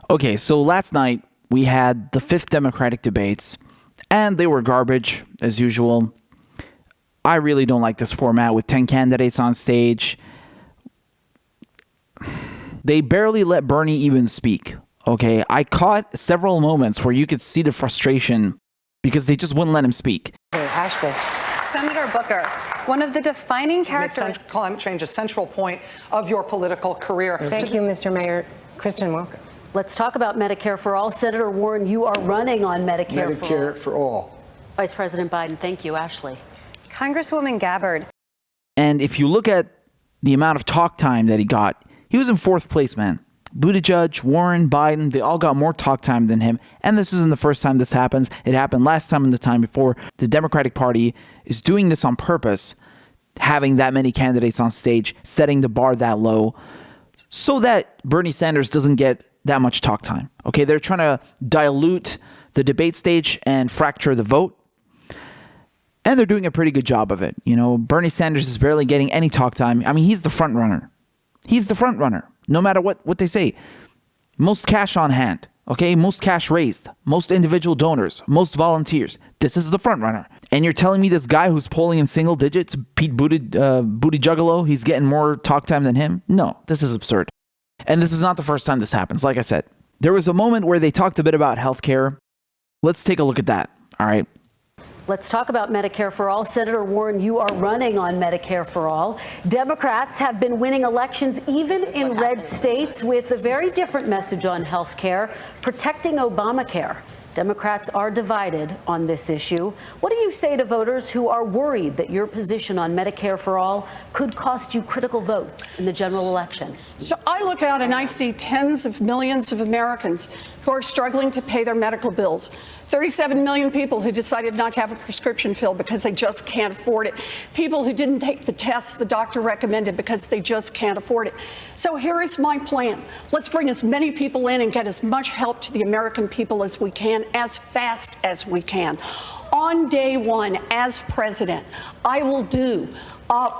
Okay, so last night we had the 5th Democratic debates, and they were garbage, as usual. I really don't like this format with 10 candidates on stage. They barely let Bernie even speak, okay? I caught several moments where you could see the frustration because they just wouldn't let him speak. Hey, Ashley. Senator Booker, one of the defining characteristics... Climate change a central point of your political career. Thank you, Mr. Mayor. Kristen, welcome. Let's talk about Medicare for All. Senator Warren, you are running on Medicare for All. Vice President Biden, thank you. Ashley. Congresswoman Gabbard. And if you look at the amount of talk time that he got, he was in 4th place, man. Buttigieg, Warren, Biden, they all got more talk time than him. And this isn't the first time this happens. It happened last time and the time before. The Democratic Party is doing this on purpose, having that many candidates on stage, setting the bar that low, so that Bernie Sanders doesn't get that much talk time. Okay, they're trying to dilute the debate stage and fracture the vote. And they're doing a pretty good job of it. You know, Bernie Sanders is barely getting any talk time. I mean, he's the front runner. He's the front runner, no matter what they say. Most cash on hand, okay? Most cash raised, most individual donors, most volunteers. This is the front runner. And you're telling me this guy who's polling in single digits, Pete Booty Juggalo, he's getting more talk time than him? No, this is absurd. And this is not the first time this happens. Like I said, there was a moment where they talked a bit about healthcare. Let's take a look at that. All right. Let's talk about Medicare for All. Senator Warren, you are running on Medicare for All. Democrats have been winning elections even in red states with a very different message on health care, protecting Obamacare. Democrats are divided on this issue. What do you say to voters who are worried that your position on Medicare for All could cost you critical votes in the general election? So I look out and I see tens of millions of Americans who are struggling to pay their medical bills. 37 million people who decided not to have a prescription filled because they just can't afford it. People who didn't take the tests the doctor recommended because they just can't afford it. So here is my plan. Let's bring as many people in and get as much help to the American people as we can, as fast as we can. On day one, as president, I will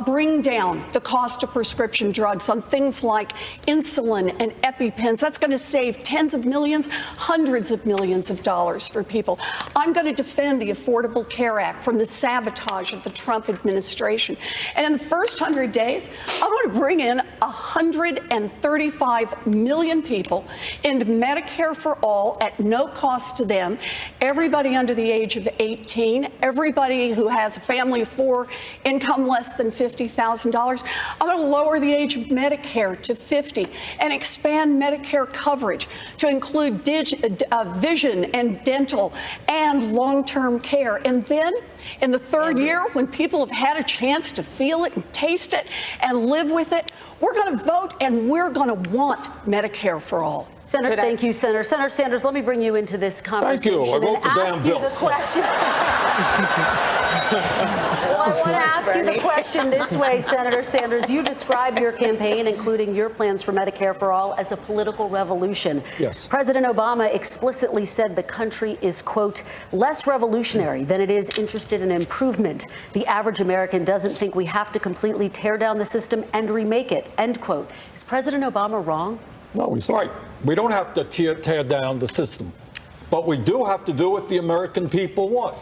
bring down the cost of prescription drugs on things like insulin and EpiPens. That's going to save tens of millions, hundreds of millions of dollars for people. I'm going to defend the Affordable Care Act from the sabotage of the Trump administration. And in the first 100 days, I'm going to bring in 135 million people into Medicare for All at no cost to them, everybody under the age of 18, everybody who has a family of 4, income less than $50,000. I'm going to lower the age of Medicare to 50 and expand Medicare coverage to include vision and dental and long-term care. And then in the third year, when people have had a chance to feel it and taste it and live with it, we're going to vote and we're going to want Medicare for all. Senator, thank you, Senator. Senator Sanders, let me bring you into this conversation and ask you the question. Well, I want to ask you the question this way, Senator Sanders. You describe your campaign, including your plans for Medicare for All, as a political revolution. Yes. President Obama explicitly said the country is, quote, less revolutionary than it is interested in improvement. The average American doesn't think we have to completely tear down the system and remake it, end quote. Is President Obama wrong? No, he's right. We don't have to tear down the system, but we do have to do what the American people want.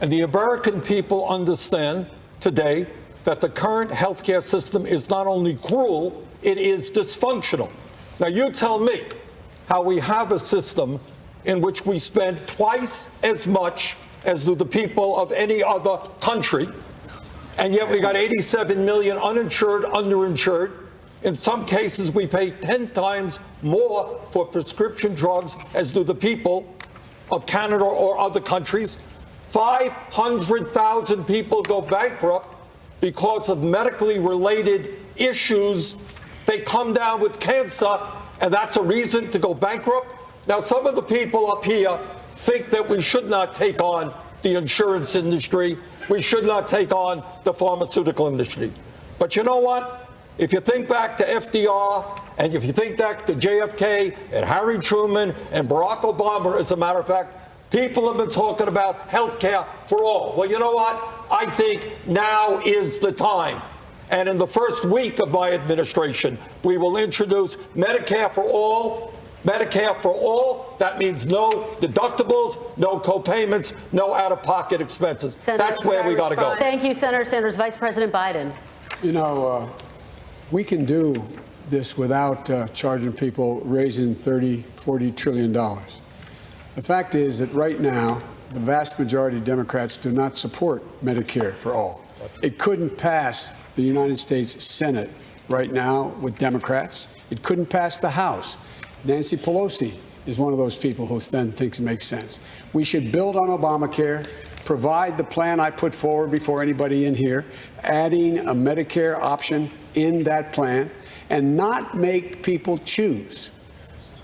And the American people understand today that the current healthcare system is not only cruel, it is dysfunctional. Now, you tell me how we have a system in which we spend twice as much as do the people of any other country, and yet we got 87 million uninsured, underinsured. In some cases, we pay 10 times more for prescription drugs as do the people of Canada or other countries. 500,000 people go bankrupt because of medically related issues. They come down with cancer, and that's a reason to go bankrupt. Now, some of the people up here think that we should not take on the insurance industry. We should not take on the pharmaceutical industry. But you know what? If you think back to FDR, and if you think back to JFK and Harry Truman and Barack Obama, as a matter of fact, people have been talking about health care for all. Well, you know what? I think now is the time. And in the first week of my administration, we will introduce Medicare for all, Medicare for all, that means no deductibles, no co-payments, no out-of-pocket expenses. That's where we got to go. Thank you, Senator Sanders. Vice President Biden. You know, we can do this without charging people raising $30-40 trillion. The fact is that right now, the vast majority of Democrats do not support Medicare for all. It couldn't pass the United States Senate right now with Democrats. It couldn't pass the House. Nancy Pelosi is one of those people who then thinks it makes sense. We should build on Obamacare, provide the plan I put forward before anybody in here, adding a Medicare option in that plan, and not make people choose.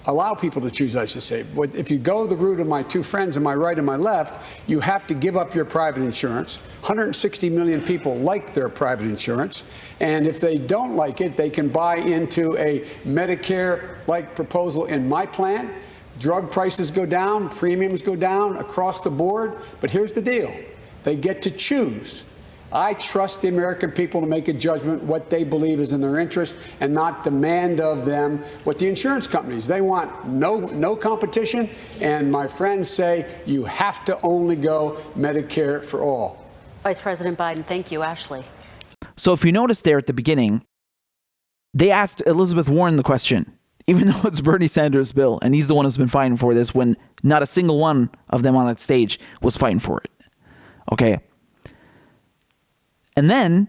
Allow people to choose, I should say. But if you go the route of my two friends on my right and my left, you have to give up your private insurance. 160 million people like their private insurance. And if they don't like it, they can buy into a Medicare-like proposal in my plan. Drug prices go down, premiums go down across the board. But here's the deal. They get to choose. I trust the American people to make a judgment what they believe is in their interest and not demand of them what the insurance companies. They want no competition. And my friends say you have to only go Medicare for all. Vice President Biden, thank you. Ashley. So if you notice there at the beginning, they asked Elizabeth Warren the question, even though it's Bernie Sanders' bill, and he's the one who's been fighting for this when not a single one of them on that stage was fighting for it. Okay. And then,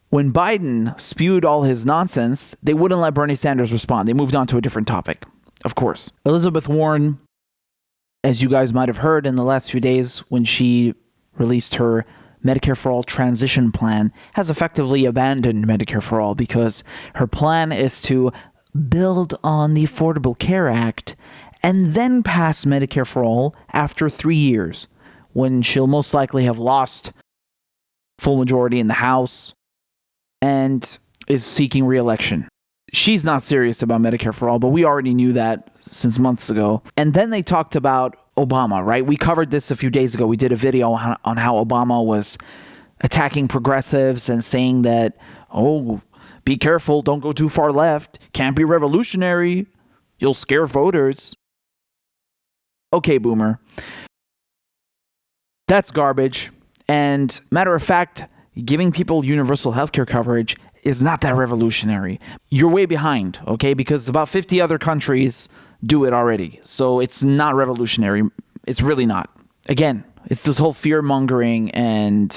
when Biden spewed all his nonsense, they wouldn't let Bernie Sanders respond. They moved on to a different topic, of course. Elizabeth Warren, as you guys might have heard in the last few days when she released her Medicare for All transition plan, has effectively abandoned Medicare for All because her plan is to build on the Affordable Care Act and then pass Medicare for All after 3 years, when she'll most likely have lost full majority in the House and is seeking re-election. She's not serious about Medicare for All, but we already knew that since months ago. And then they talked about Obama, right? We covered this a few days ago. We did a video on how Obama was attacking progressives and saying that, oh, be careful, don't go too far left, can't be revolutionary, you'll scare voters. Okay, boomer. That's garbage. And matter of fact, giving people universal healthcare coverage is not that revolutionary. You're way behind, okay? Because about 50 other countries do it already. So it's not revolutionary. It's really not. Again, it's this whole fear-mongering and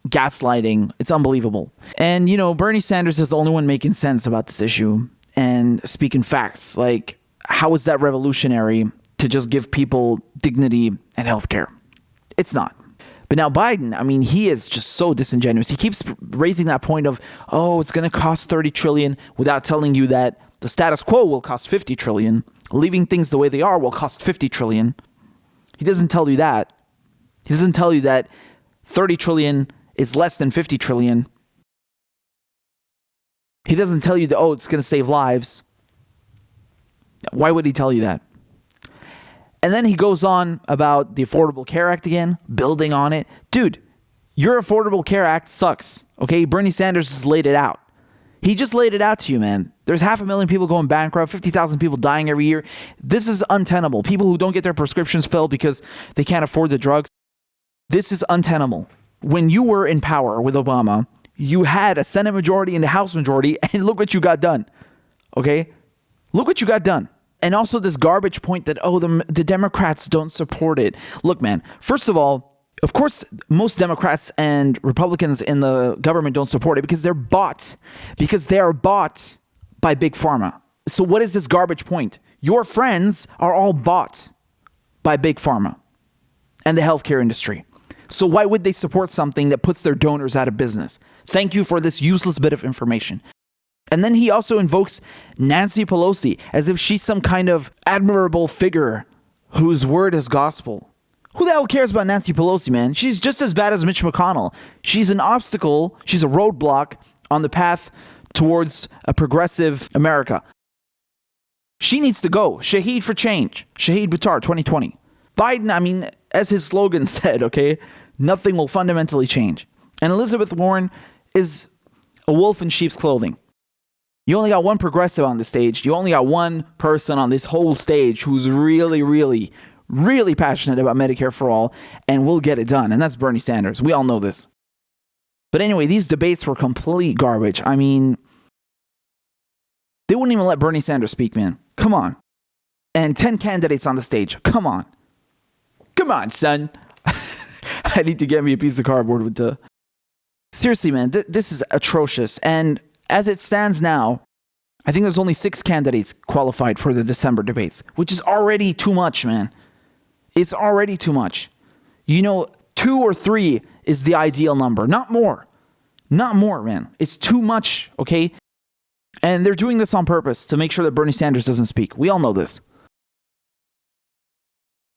gaslighting. It's unbelievable. And, you know, Bernie Sanders is the only one making sense about this issue and speaking facts. Like, how is that revolutionary to just give people dignity and healthcare? It's not. But now Biden, I mean, he is just so disingenuous. He keeps raising that point of, oh, it's going to cost $30 trillion without telling you that the status quo will cost $50 trillion. Leaving things the way they are will cost $50 trillion. He doesn't tell you that. He doesn't tell you that $30 trillion is less than $50 trillion. He doesn't tell you that, oh, it's going to save lives. Why would he tell you that? And then he goes on about the Affordable Care Act again, building on it. Dude, your Affordable Care Act sucks, okay? Bernie Sanders just laid it out. He just laid it out to you, man. There's 500,000 people going bankrupt, 50,000 people dying every year. This is untenable. People who don't get their prescriptions filled because they can't afford the drugs. This is untenable. When you were in power with Obama, you had a Senate majority and a House majority, and look what you got done, okay? Look what you got done. And also this garbage point that, oh, the Democrats don't support it. Look, man, first of all, of course, most Democrats and Republicans in the government don't support it because they're bought. Because they are bought by Big Pharma. So what is this garbage point? Your friends are all bought by Big Pharma and the healthcare industry. So why would they support something that puts their donors out of business? Thank you for this useless bit of information. And then he also invokes Nancy Pelosi as if she's some kind of admirable figure whose word is gospel. Who the hell cares about Nancy Pelosi, man? She's just as bad as Mitch McConnell. She's an obstacle. She's a roadblock on the path towards a progressive America. She needs to go. Shaheed for change. Shaheed Buttar, 2020. Biden, I mean, as his slogan said, okay, nothing will fundamentally change. And Elizabeth Warren is a wolf in sheep's clothing. You only got one progressive on the stage. You only got one person on this whole stage who's really, really, really passionate about Medicare for All and will get it done. And that's Bernie Sanders. We all know this. But anyway, these debates were complete garbage. I mean, they wouldn't even let Bernie Sanders speak, man. Come on. And 10 candidates on the stage. Come on. Come on, son. I need to get me a piece of cardboard with the... Seriously, man, this is atrocious. And as it stands now, I think there's only 6 candidates qualified for the December debates, which is already too much, man. It's already too much. 2 or 3 is the ideal number. Not more. Not more, man. It's too much, okay? And they're doing this on purpose to make sure that Bernie Sanders doesn't speak. We all know this.